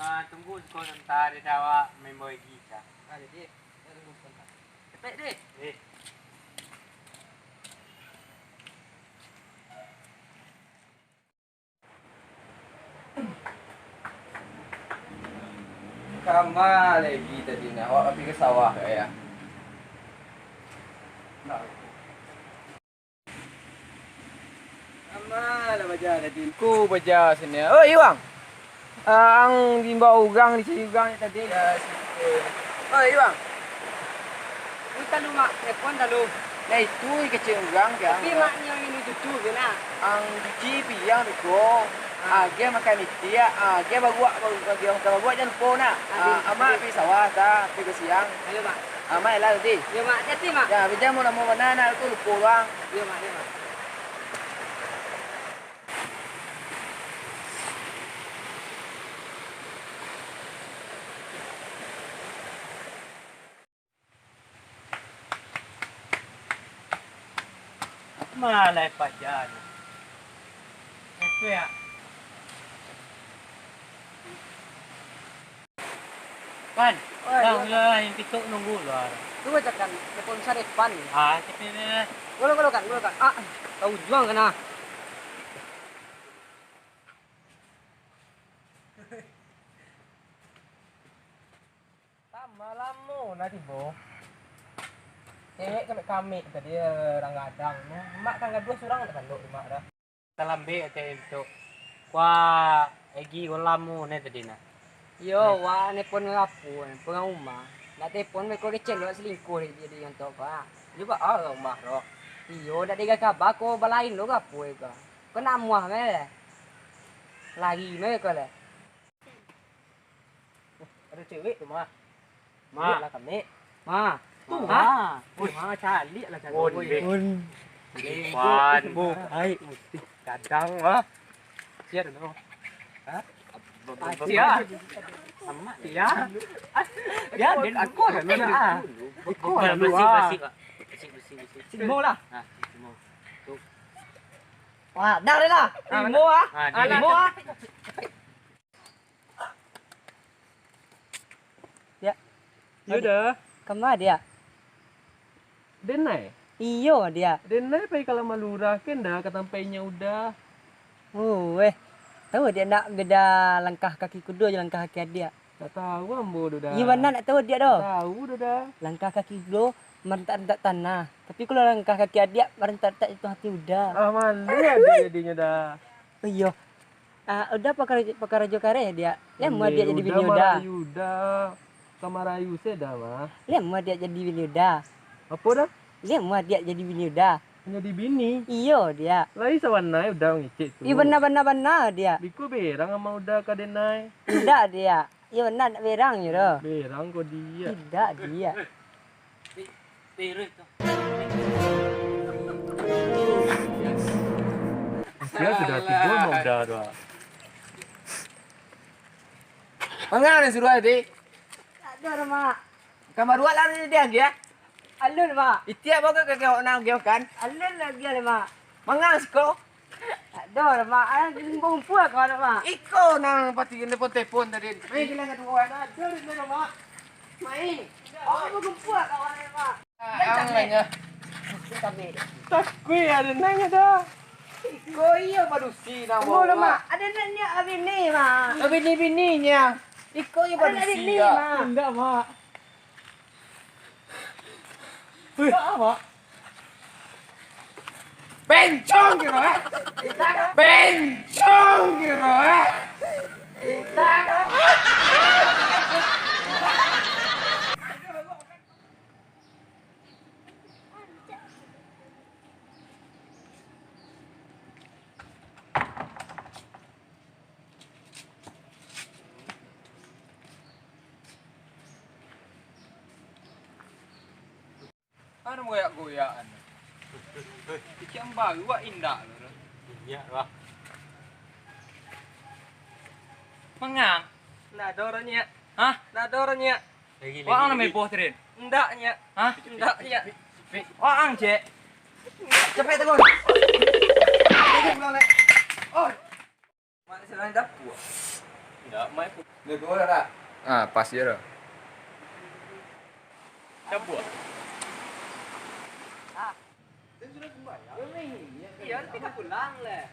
Tunggu sebentar, dia awak main boy kita. Jadi, tunggu sebentar. Cepet deh. Kama lagi tadi nak awak pergi ke sawah ya. Kama lah baca tadi. Ku baca sini. Oh, Iwang. Ang dimbawa ugang di sini ugang tadi ya. Oh, Iwang. Kita lu mak telepon dah lu. Nah itu kecil ugang ya. Tapi maknya ini cucu kena. Ang cipi yang deko. Dia makan dia, dia bawa dia jangan lupa nak. Ama pergi sawah dah, pergi siang. Ayo mak. Ama elah tadi. Ya mak, jadi mak. Ya, bijak mau mana nak tu lupa orang. Ya mak, ya mak. Mana pajan? Apa ya? Kan? Yang kita nunggu lah. Tu baca kan, telepon saya depan. Tapi ni. Golo kan. Tahu juang kena. Malamu nanti bo. Cewek kami tadi orang gadang. Mak kan dua surang tak kanduk mak dah. Talambe ate itu. Wah, egi ulamu ni tadi na. Yo, wah ni pun ngapu, pengang rumah. Nak telefon mereka kecil buat selingkuh dia yang tu pak. Dia buat rumah roh. Iyo, dah tiga kabar ko balain lo ngapu eka. Kau nak muah me? Lagi me kau le. Ada cewek tu mah. Lah kami. Ma. Cari lah cari. Wan. Hai. Kadang mah. Siap tu. Hah? Siap. Sama siap. Ya, dia aku kan mana. Aku Bersih. Simo lah. Simo. Wah, dah lah. Simo ah. Simo ah. Ya. Yuda, Kemana dia? denai. Iyo dia. Denai pergi kalau malura kan dah katampainya udah. Oh, tahu dia nak beda langkah kaki kuda je langkah kaki dia. Tak tahu ambo dah. Iya mana nak tahu dia dah. Tahu dah. Langkah kaki kuda merentak-rentak tanah. Tapi kalau langkah kaki adik merentak-rentak itu hati udah. Malu ada jadinya dah. Oh iya. Udah pakar raja kare dia. Lemu dia jadi bini udah. Udah. Kamarayu seda mah. Lemu dia jadi bini udah. Apa dah? Lemu dia jadi bini udah. Jadi bini. Iyo dia. Lai sawanai udah ngicik tu. Iya benar dia. Biku berang sama udah ka denai. Tidak dia. Iya benar nak berang je dah. Berang kau dia. Tidak dia. Tiru itu. Dia sudah tidur mau udah dah. Mana suruh tadi? Ada mak. Kamar dua lah dia. Alun mak. Itia bawa ke nang kan? Alun lagi le mak. Mangang sko. Ada mak. Bumpu kau ada mak. Iko nang pati ni pun telefon tadi. Mai gila kedua ada. Ada mak. Mai. Oh bumpu kau ada mak. Angnya. Tapi. Tak kui ada nanya dah. Iko iya barusi nama. Boleh mak. Ada nanya abini mak. Bini-bininya. Iko iya barusi. Enggak mak. Apa? Bencong gitu Bencong gitu Ano goyak-goyakan? Ikan baru wak indah loh. Ya, wah. Mengang. Lah doranya. Hah? Nadornya. Wah, ana may potrin. Ndaknya. Hah? Ndaknya. Wah, ang cek. Cepet tegon. Oh. Mana sila dapur. Enggak, mai Udah dua dah. Ah, pas ya dah. cabut. Iya, nanti pulang lah.